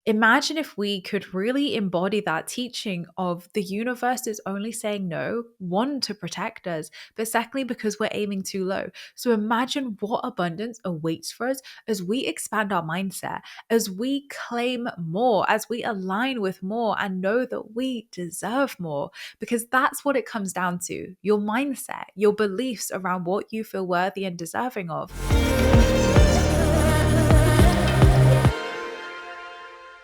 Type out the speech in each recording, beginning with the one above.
Imagine if we could really embody that teaching of the universe is only saying no, one, to protect us, but secondly, because we're aiming too low. So imagine what abundance awaits for us as we expand our mindset, as we claim more, as we align with more and know that we deserve more, because that's what it comes down to: your mindset, your beliefs around what you feel worthy and deserving of.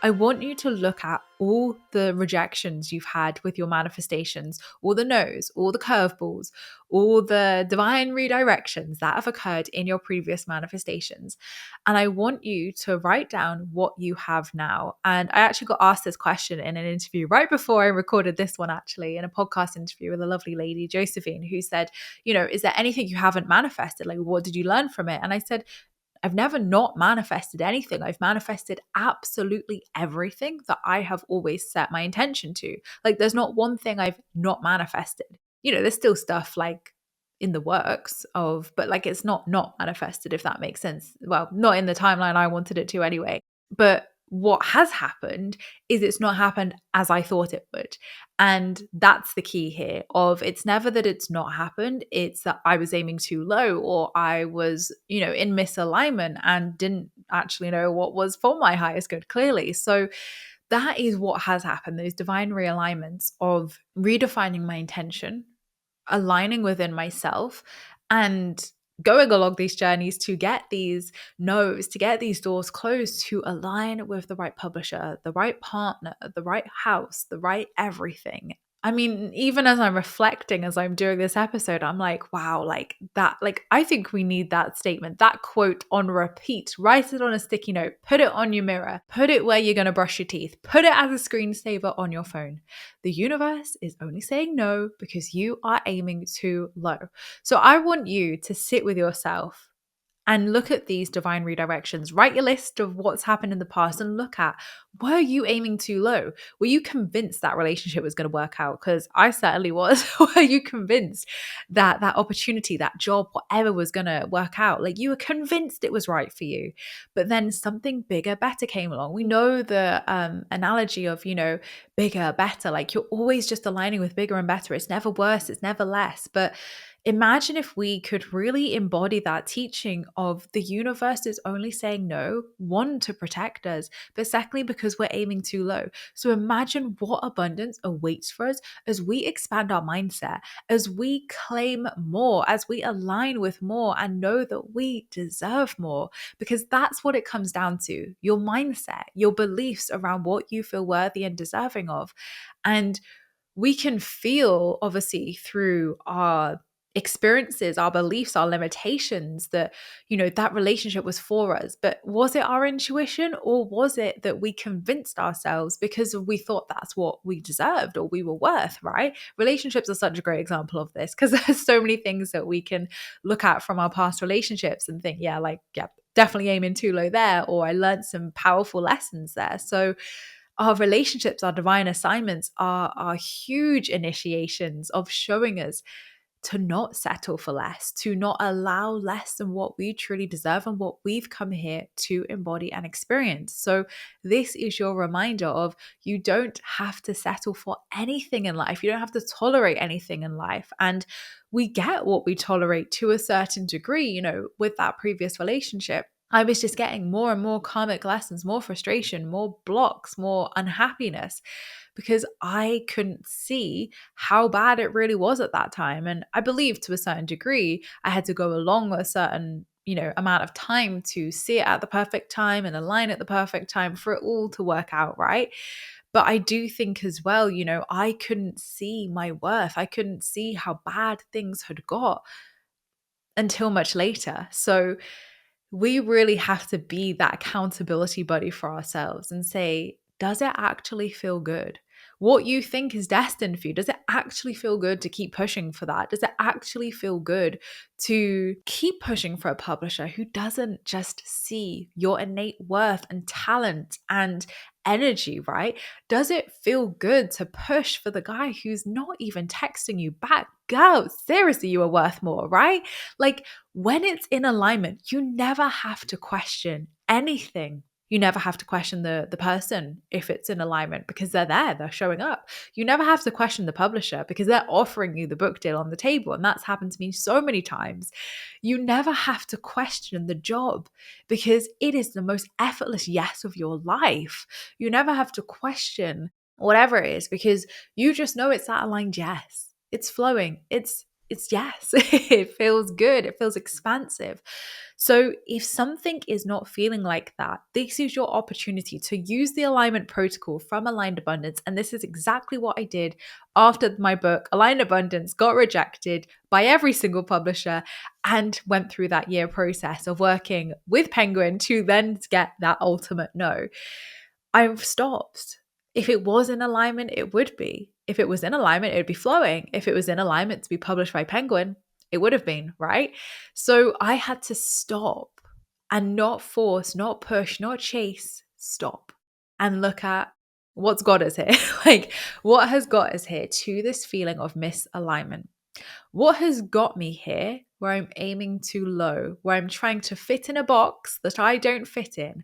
I want you to look at all the rejections you've had with your manifestations, all the no's, all the curveballs, all the divine redirections that have occurred in your previous manifestations. And I want you to write down what you have now. And I actually got asked this question in an interview right before I recorded this one, actually, in a podcast interview with a lovely lady, Josephine, who said, is there anything you haven't manifested? Like, what did you learn from it? And I said, I've never not manifested anything. I've manifested absolutely everything that I have always set my intention to. Like, there's not one thing I've not manifested. There's still stuff like in the works of, but like it's not manifested, if that makes sense. Well, not in the timeline I wanted it to anyway. But what has happened is it's not happened as I thought it would. And that's the key here of it's never that it's not happened. It's that I was aiming too low, or I was, in misalignment and didn't actually know what was for my highest good clearly. So that is what has happened. Those divine realignments of redefining my intention, aligning within myself, and going along these journeys to get these no's, to get these doors closed, to align with the right publisher, the right partner, the right house, the right everything. I mean, even as I'm reflecting, as I'm doing this episode, I'm like, wow, like that, like I think we need that statement, that quote on repeat. Write it on a sticky note, put it on your mirror, put it where you're going to brush your teeth, put it as a screensaver on your phone. The universe is only saying no because you are aiming too low. So I want you to sit with yourself and look at these divine redirections. Write your list of what's happened in the past and look at, were you aiming too low? Were you convinced that relationship was going to work out? Because I certainly was. Were you convinced that that opportunity, that job, whatever was going to work out? Like you were convinced it was right for you. But then something bigger, better came along. We know the analogy of, bigger, better. Like you're always just aligning with bigger and better. It's never worse. It's never less. But imagine if we could really embody that teaching of the universe is only saying no, one, to protect us, but secondly, because we're aiming too low. So imagine what abundance awaits for us as we expand our mindset, as we claim more, as we align with more and know that we deserve more, because that's what it comes down to: your mindset, your beliefs around what you feel worthy and deserving of. And we can feel, obviously, through our experiences, our beliefs, our limitations, that that relationship was for us. But was it our intuition, or was it that we convinced ourselves because we thought that's what we deserved or we were worth? Right? Relationships are such a great example of this, because there's so many things that we can look at from our past relationships and think, yeah, definitely aiming too low there, or I learned some powerful lessons there. So our relationships, our divine assignments are huge initiations of showing us to not settle for less, to not allow less than what we truly deserve and what we've come here to embody and experience. So this is your reminder of, you don't have to settle for anything in life. You don't have to tolerate anything in life. And we get what we tolerate to a certain degree, with that previous relationship. I was just getting more and more karmic lessons, more frustration, more blocks, more unhappiness, because I couldn't see how bad it really was at that time. And I believe to a certain degree, I had to go along a certain, amount of time to see it at the perfect time and align at the perfect time for it all to work out, right? But I do think as well, I couldn't see my worth. I couldn't see how bad things had got until much later. So we really have to be that accountability buddy for ourselves and say, does it actually feel good? What you think is destined for you, does it actually feel good to keep pushing for that? Does it actually feel good to keep pushing for a publisher who doesn't just see your innate worth and talent and energy, right? Does it feel good to push for the guy who's not even texting you back? Girl, seriously, you are worth more, right? Like, when it's in alignment, you never have to question anything. You never have to question the person if it's in alignment because they're there, they're showing up. You never have to question the publisher because they're offering you the book deal on the table. And that's happened to me so many times. You never have to question the job because it is the most effortless yes of your life. You never have to question whatever it is because you just know it's that aligned yes. It's flowing. It's yes. It feels good. It feels expansive. So if something is not feeling like that, this is your opportunity to use the alignment protocol from Aligned Abundance. And this is exactly what I did after my book, Aligned Abundance, got rejected by every single publisher and went through that year process of working with Penguin to then get that ultimate no. I've stopped. If it was in alignment, it would be. If it was in alignment, it would be flowing. If it was in alignment to be published by Penguin, it would have been, right? So I had to stop and not force, not push, not chase, stop and look at what's got us here. Like, what has got us here to this feeling of misalignment? What has got me here where I'm aiming too low, where I'm trying to fit in a box that I don't fit in,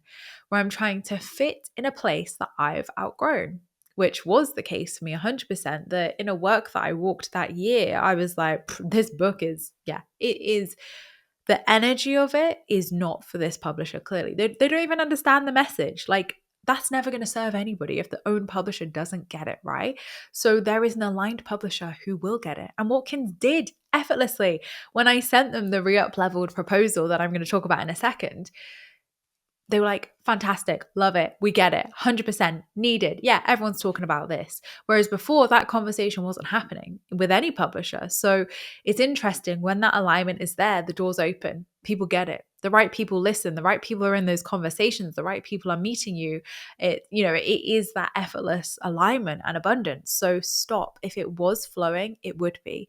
where I'm trying to fit in a place that I've outgrown, which was the case for me 100%. The inner work that I walked that year, I was like, this book is, yeah, it is. The energy of it is not for this publisher, clearly. They don't even understand the message. Like, that's never going to serve anybody if the own publisher doesn't get it, right? So there is an aligned publisher who will get it. And Watkins did effortlessly. When I sent them the re-up leveled proposal that I'm going to talk about in a second, they were like, fantastic, love it, we get it, 100% needed. Yeah, everyone's talking about this. Whereas before, that conversation wasn't happening with any publisher. So it's interesting when that alignment is there, the doors open, people get it. The right people listen, the right people are in those conversations, the right people are meeting you. It is that effortless alignment and abundance. So stop. If it was flowing, it would be.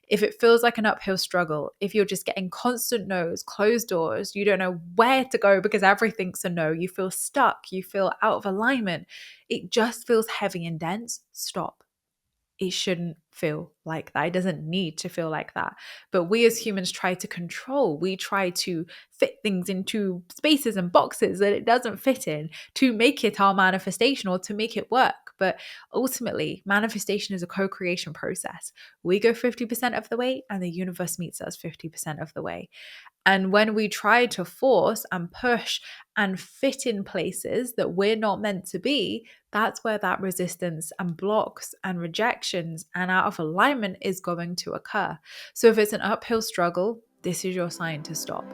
If it feels like an uphill struggle, if you're just getting constant no's, closed doors, you don't know where to go because everything's a no, you feel stuck, you feel out of alignment, it just feels heavy and dense, stop. It shouldn't feel like that. It doesn't need to feel like that. But we as humans try to control. We try to fit things into spaces and boxes that it doesn't fit in to make it our manifestation or to make it work. But ultimately, manifestation is a co-creation process. We go 50% of the way and the universe meets us 50% of the way. And when we try to force and push and fit in places that we're not meant to be, that's where that resistance and blocks and rejections and out of alignment is going to occur. So if it's an uphill struggle, this is your sign to stop.